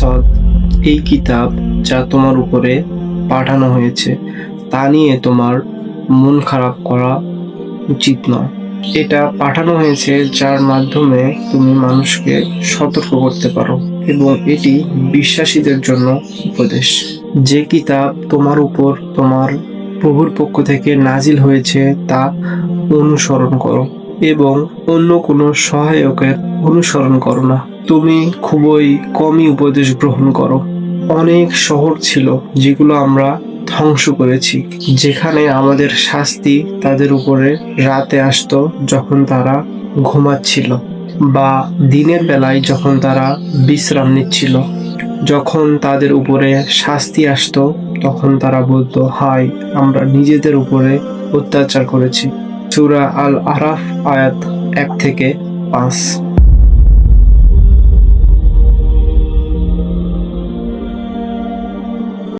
আসাদ, এই কিতাব যা তোমার উপরে পাঠানো হয়েছে তা নিয়ে তোমার মন খারাপ করা উচিত নয়। এটা পাঠানো হয়েছে যার মাধ্যমে তুমি মানুষকে সতর্ক করতে পারো, এবং এটি বিশ্বাসীদের জন্য উপদেশ। যে কিতাব তোমার উপর তোমার প্রভুর পক্ষ থেকে নাজিল হয়েছে তা অনুসরণ করো, এবং অন্য কোনো সহায়কের অনুসরণ করো না। তুমি খুবই কমই উপদেশ গ্রহণ করো। অনেক শহর ছিল যেগুলো আমরা ধ্বংস করেছি, যেখানে আমাদের শাস্তি তাদের উপরে রাতে আসতো যখন তারা ঘুমাচ্ছিল, বা দিনের বেলায় যখন তারা বিশ্রাম নিচ্ছিল। যখন তাদের উপরে শাস্তি আসতো তখন তারা বলতো, হায়, আমরা নিজেদের উপরে অত্যাচার করেছি। সূরা আল আরাফ আয়াত 1 থেকে 5।